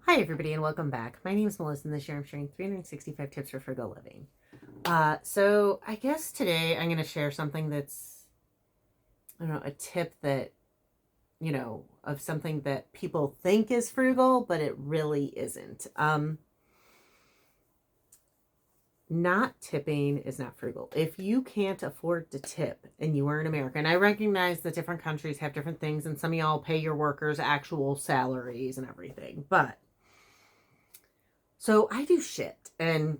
Hi, everybody, and welcome back. My name is Melissa, and this year I'm sharing 365 tips for frugal living. So I guess today I'm going to share something that's, I don't know, a tip that, of something that people think is frugal, but it really isn't. Not tipping is not frugal. If you can't afford to tip and you are in America, and I recognize that different countries have different things, and some of y'all pay your workers actual salaries and everything, but so I do shit, and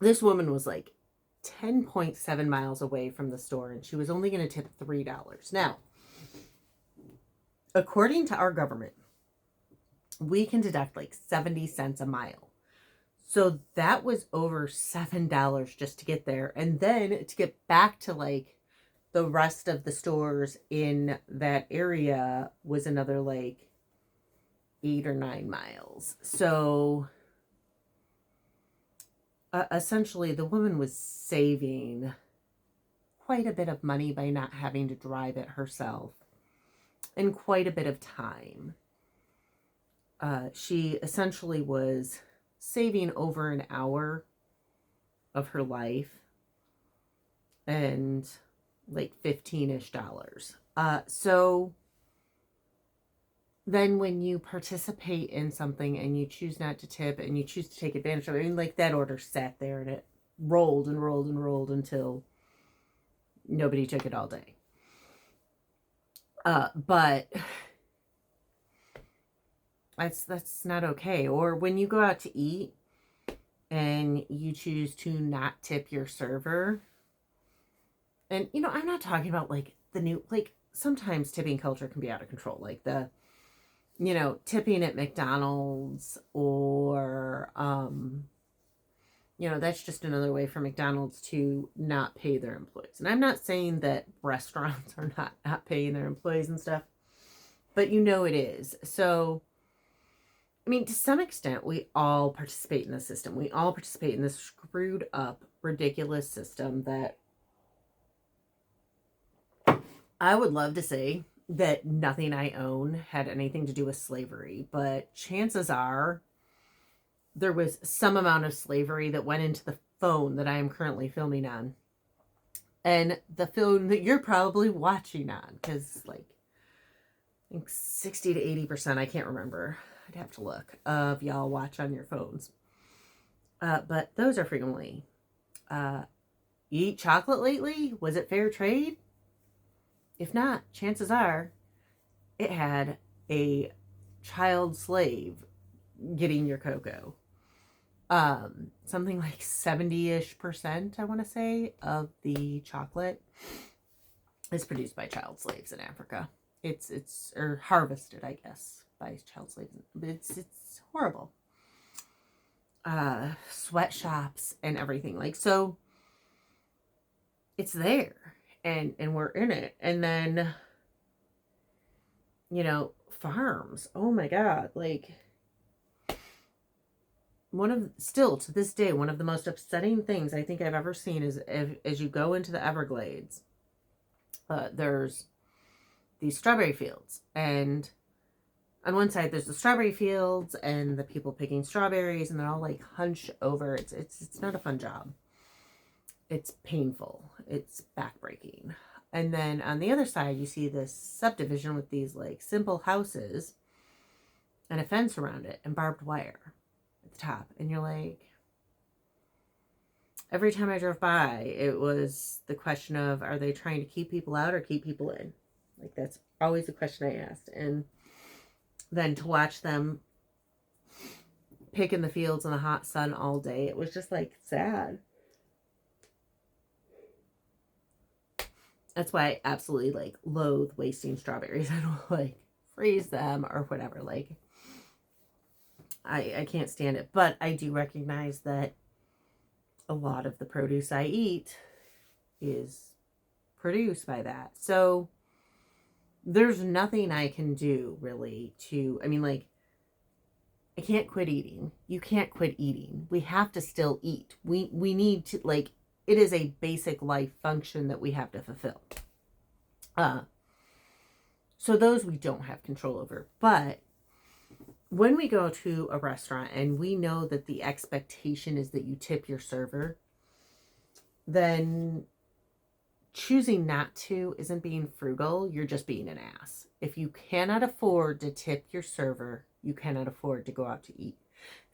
this woman was like 10.7 miles away from the store, and she was only going to tip $3. Now, according to our government, we can deduct like 70 cents a mile. So that was over $7 just to get there. And then to get back to like the rest of the stores in that area was another like 8 or 9 miles. So essentially, the woman was saving quite a bit of money by not having to drive it herself and quite a bit of time. She essentially was saving over an hour of her life and like 15-ish dollars. So then when you participate in something and you choose not to tip and you choose to take advantage of it, I mean, like that order sat there and it rolled and rolled and rolled until nobody took it all day. But that's not okay. Or when you go out to eat and you choose to not tip your server, and I'm not talking about like the new, like sometimes tipping culture can be out of control, like the tipping at McDonald's or that's just another way for McDonald's to not pay their employees. And I'm not saying that restaurants are not paying their employees and stuff, but it is. So I mean, to some extent, we all participate in the system. We all participate in this screwed up, ridiculous system that I would love to say that nothing I own had anything to do with slavery, but chances are there was some amount of slavery that went into the phone that I am currently filming on. And the phone that you're probably watching on, because like I think 60 to 80%, I can't remember, I'd have to look, of y'all watch on your phones. But those are frequently. You eat chocolate lately? Was it fair trade? If not, chances are it had a child slave getting your cocoa. Something like 70-ish%, I want to say, of the chocolate is produced by child slaves in Africa. It's or harvested, I guess, by child slaves. But it's horrible. Sweatshops and everything. Like, so it's there and we're in it. And then farms. Oh my God. Like, still to this day, one of the most upsetting things I think I've ever seen is as you go into the Everglades, there's these strawberry fields, and on one side there's the strawberry fields and the people picking strawberries, and they're all like hunched over. It's not a fun job. It's painful. It's backbreaking. And then on the other side, you see this subdivision with these like simple houses and a fence around it and barbed wire at the top. And you're like, every time I drove by, it was the question of, are they trying to keep people out or keep people in? Like, that's always the question I asked. And then to watch them pick in the fields in the hot sun all day, it was just like sad. That's why I absolutely like loathe wasting strawberries. I don't like freeze them or whatever. Like, I can't stand it. But I do recognize that a lot of the produce I eat is produced by that. So there's nothing I can do really to, I mean, like, I can't quit eating. You can't quit eating. We have to still eat. We need to, like, it is a basic life function that we have to fulfill. So those we don't have control over. But when we go to a restaurant and we know that the expectation is that you tip your server, then choosing not to isn't being frugal. You're just being an ass. If you cannot afford to tip your server, you cannot afford to go out to eat.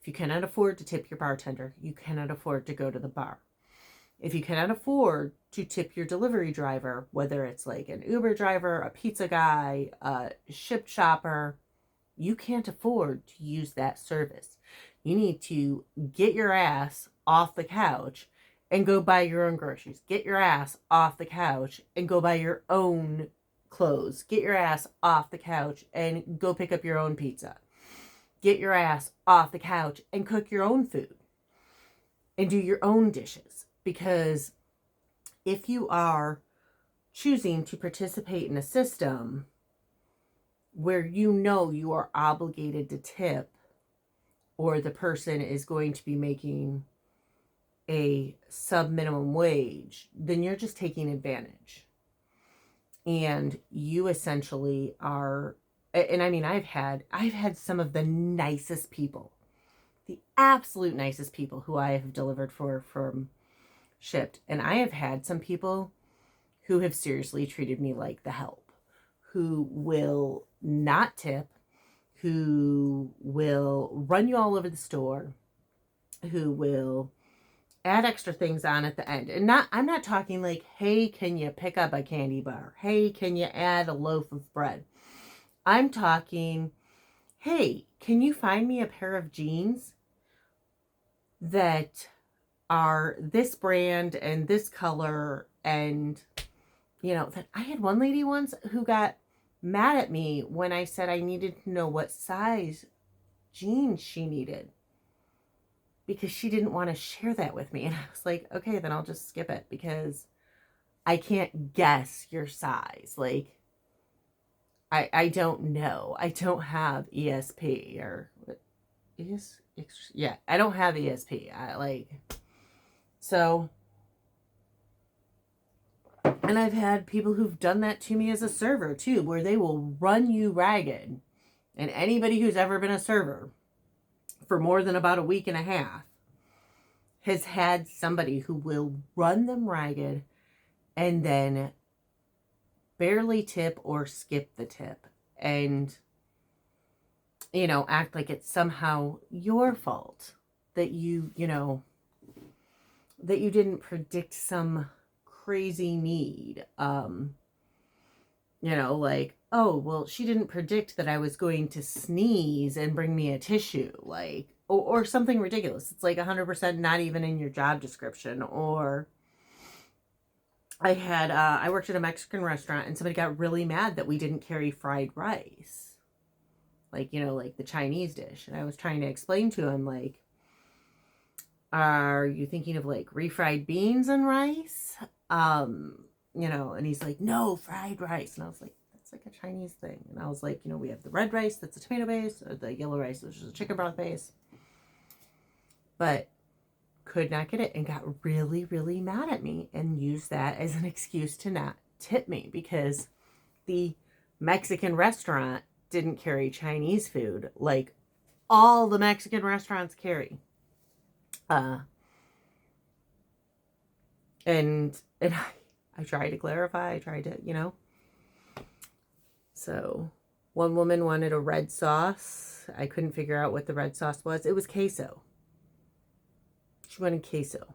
If you cannot afford to tip your bartender, you cannot afford to go to the bar. If you cannot afford to tip your delivery driver, whether it's like an Uber driver, a pizza guy, a Shipt shopper, you can't afford to use that service. You need to get your ass off the couch and go buy your own groceries. Get your ass off the couch and go buy your own clothes. Get your ass off the couch and go pick up your own pizza. Get your ass off the couch and cook your own food and do your own dishes. Because if you are choosing to participate in a system where you know you are obligated to tip, or the person is going to be making a sub-minimum wage, then you're just taking advantage. And you essentially are, and I mean, I've had some of the nicest people, the absolute nicest people who I have delivered for from Shipt. And I have had some people who have seriously treated me like the help, who will not tip, who will run you all over the store, who will add extra things on at the end. And I'm not talking like, hey, can you pick up a candy bar? Hey, can you add a loaf of bread? I'm talking, hey, can you find me a pair of jeans that are this brand and this color? And, you know, that I had one lady once who got mad at me when I said I needed to know what size jeans she needed, because she didn't want to share that with me. And I was like, okay, then I'll just skip it, because I can't guess your size. Like, I don't know. I don't have ESP or what is, yeah, I don't have ESP. So, and I've had people who've done that to me as a server too, where they will run you ragged. And anybody who's ever been a server for more than about a week and a half has had somebody who will run them ragged and then barely tip or skip the tip and, you know, act like it's somehow your fault that you didn't predict some crazy need. Like, oh, well, she didn't predict that I was going to sneeze and bring me a tissue, like, or something ridiculous. It's like 100% not even in your job description. Or I worked at a Mexican restaurant and somebody got really mad that we didn't carry fried rice. Like, like the Chinese dish. And I was trying to explain to him, like, are you thinking of like refried beans and rice? And he's like, no, fried rice. And I was like, that's like a Chinese thing. And I was like, we have the red rice that's a tomato base, or the yellow rice, which is a chicken broth base. But could not get it and got really, really mad at me and used that as an excuse to not tip me, because the Mexican restaurant didn't carry Chinese food like all the Mexican restaurants carry. And I tried to clarify. I tried to, So one woman wanted a red sauce. I couldn't figure out what the red sauce was. It was queso. She wanted queso.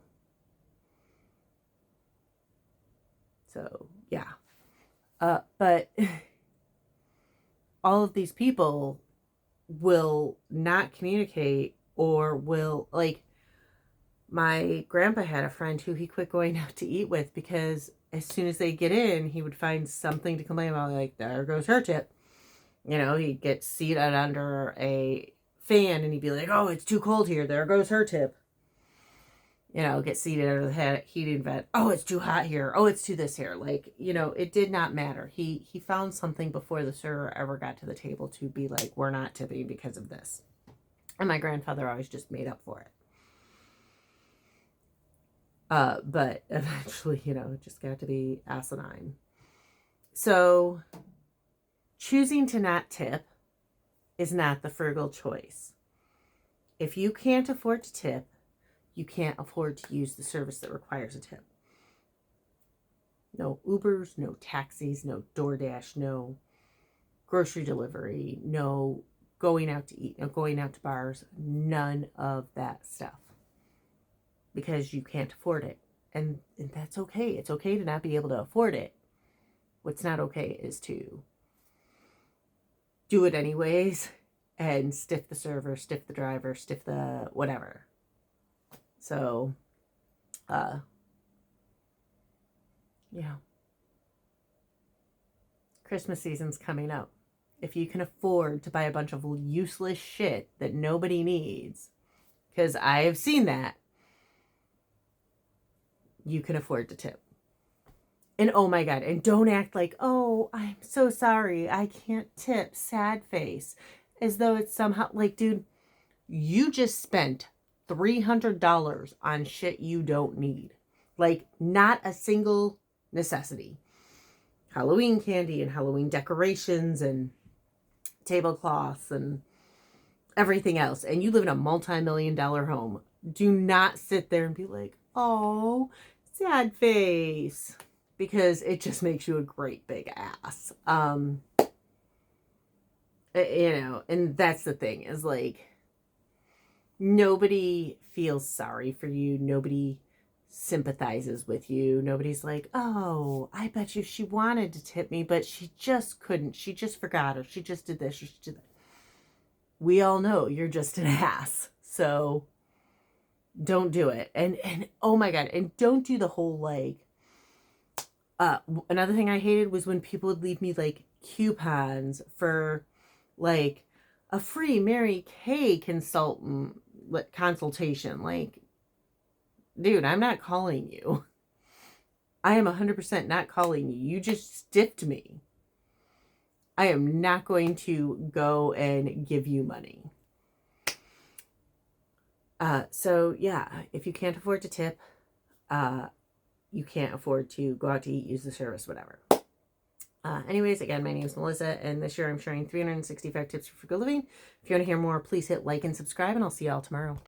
So, yeah. But all of these people will not communicate, or will, like, my grandpa had a friend who he quit going out to eat with because as soon as they get in, he would find something to complain about, like, there goes her tip. He'd get seated under a fan and he'd be like, oh, it's too cold here. There goes her tip. Get seated under the heating vent. Oh, it's too hot here. Oh, it's too this here. Like, it did not matter. He found something before the server ever got to the table to be like, we're not tipping because of this. And my grandfather always just made up for it. But eventually, it just got to be asinine. So choosing to not tip is not the frugal choice. If you can't afford to tip, you can't afford to use the service that requires a tip. No Ubers, no taxis, no DoorDash, no grocery delivery, no going out to eat, no going out to bars, none of that stuff. Because you can't afford it. And that's okay. It's okay to not be able to afford it. What's not okay is to do it anyways and stiff the server, stiff the driver, stiff the whatever. So, yeah. Christmas season's coming up. If you can afford to buy a bunch of useless shit that nobody needs, because I have seen that, you can afford to tip. And oh my God, and don't act like, oh, I'm so sorry, I can't tip, sad face. As though it's somehow, like, dude, you just spent $300 on shit you don't need. Like, not a single necessity. Halloween candy and Halloween decorations and tablecloths and everything else. And you live in a multi-million-dollar home. Do not sit there and be like, oh, sad face. Because it just makes you a great big ass. You know, and that's the thing, is like, nobody feels sorry for you. Nobody sympathizes with you. Nobody's like, oh, I bet you she wanted to tip me, but she just couldn't. She just forgot, or she just did this, or she did that. We all know you're just an ass. So don't do it. And oh my God, and don't do the whole like, another thing I hated was when people would leave me like coupons for like a free Mary Kay consultation. Like, dude, I'm not calling you. I am 100% not calling you. You just stiffed me. I am not going to go and give you money. So yeah, if you can't afford to tip, you can't afford to go out to eat, use the service, whatever. Anyways, again, my name is Melissa, and this year I'm sharing 365 tips for frugal living. If you want to hear more, please hit like and subscribe, and I'll see you all tomorrow.